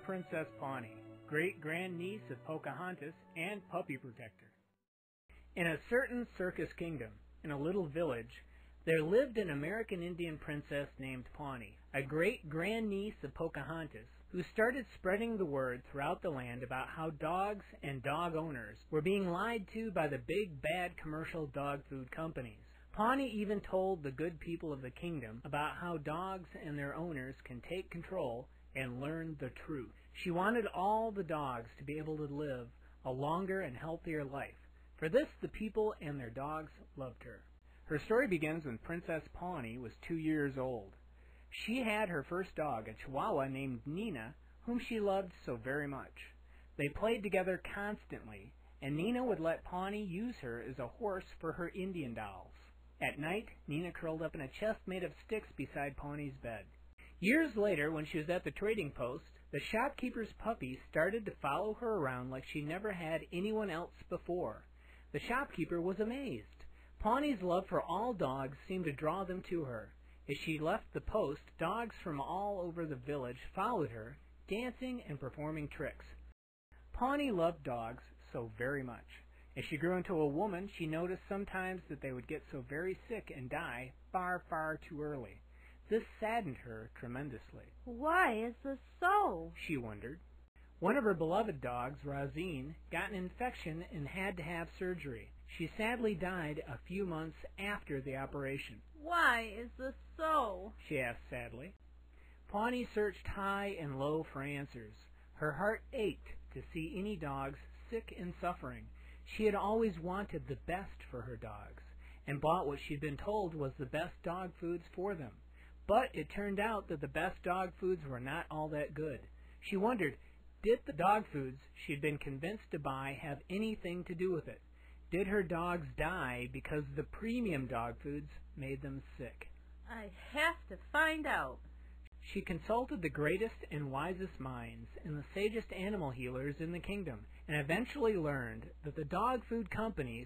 Princess Pawnee, great-grandniece of Pocahontas and puppy protector. In a certain circus kingdom, in a little village, there lived an American Indian princess named Pawnee, a great-grandniece of Pocahontas, who started spreading the word throughout the land about how dogs and dog owners were being lied to by the big bad commercial dog food companies. Pawnee even told the good people of the kingdom about how dogs and their owners can take control and learn the truth. She wanted all the dogs to be able to live a longer and healthier life. For this, the people and their dogs loved her. Her story begins when Princess Pawnee was 2 years old. She had her first dog, a Chihuahua named Nina, whom she loved so very much. They played together constantly, and Nina would let Pawnee use her as a horse for her Indian dolls. At night, Nina curled up in a chest made of sticks beside Pawnee's bed. Years later, when she was at the trading post, the shopkeeper's puppy started to follow her around like she never had anyone else before. The shopkeeper was amazed. Pawnee's love for all dogs seemed to draw them to her. As she left the post, dogs from all over the village followed her, dancing and performing tricks. Pawnee loved dogs so very much. As she grew into a woman, she noticed sometimes that they would get so very sick and die far, far too early. This saddened her tremendously. Why is this so? She wondered. One of her beloved dogs, Rosine, got an infection and had to have surgery. She sadly died a few months after the operation. Why is this so? She asked sadly. Pawnee searched high and low for answers. Her heart ached to see any dogs sick and suffering. She had always wanted the best for her dogs, and bought what she'd been told was the best dog foods for them. But it turned out that the best dog foods were not all that good. She wondered, did the dog foods she'd been convinced to buy have anything to do with it? Did her dogs die because the premium dog foods made them sick? I have to find out. She consulted the greatest and wisest minds and the sagest animal healers in the kingdom, and eventually learned that the dog food companies,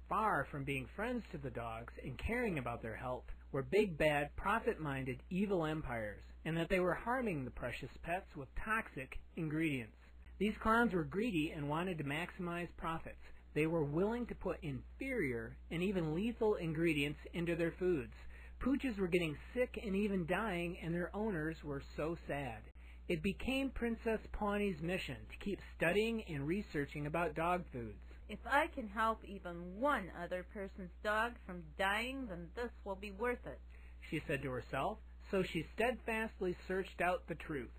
far from being friends to the dogs and caring about their health, were big bad, profit-minded, evil empires, and that they were harming the precious pets with toxic ingredients. These clowns were greedy and wanted to maximize profits. They were willing to put inferior and even lethal ingredients into their foods. Pooches were getting sick and even dying, and their owners were so sad. It became Princess Pawnee's mission to keep studying and researching about dog foods. If I can help even one other person's dog from dying, then this will be worth it, she said to herself, so she steadfastly searched out the truth.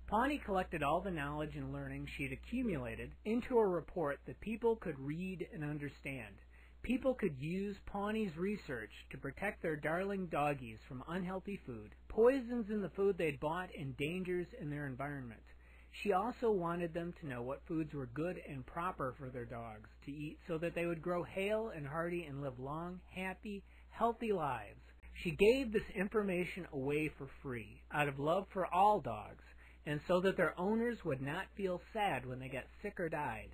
Pawnee collected all the knowledge and learning she'd accumulated into a report that people could read and understand. People could use Pawnee's research to protect their darling doggies from unhealthy food, poisons in the food they'd bought, and dangers in their environment. She also wanted them to know what foods were good and proper for their dogs to eat so that they would grow hale and hearty and live long, happy, healthy lives. She gave this information away for free, out of love for all dogs, and so that their owners would not feel sad when they got sick or died.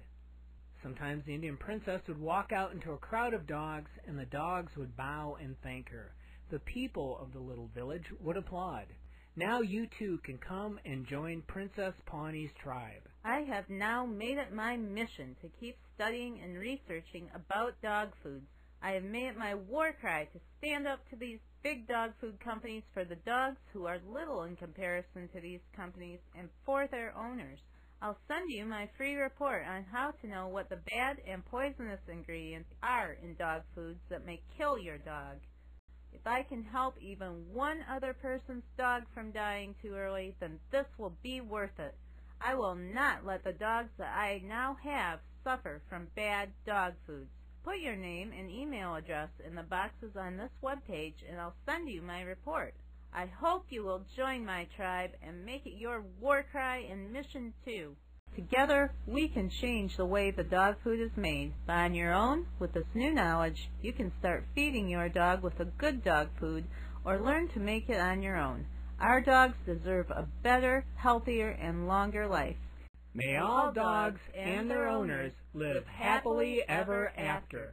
Sometimes the Indian princess would walk out into a crowd of dogs, and the dogs would bow and thank her. The people of the little village would applaud. Now you too can come and join Princess Pawnee's tribe. I have now made it my mission to keep studying and researching about dog foods. I have made it my war cry to stand up to these big dog food companies for the dogs who are little in comparison to these companies and for their owners. I'll send you my free report on how to know what the bad and poisonous ingredients are in dog foods that may kill your dog. If I can help even one other person's dog from dying too early, then this will be worth it. I will not let the dogs that I now have suffer from bad dog foods. Put your name and email address in the boxes on this webpage, and I'll send you my report. I hope you will join my tribe and make it your war cry and mission too. Together, we can change the way the dog food is made. But on your own, with this new knowledge, you can start feeding your dog with a good dog food or learn to make it on your own. Our dogs deserve a better, healthier, and longer life. May all dogs and their owners live happily ever after.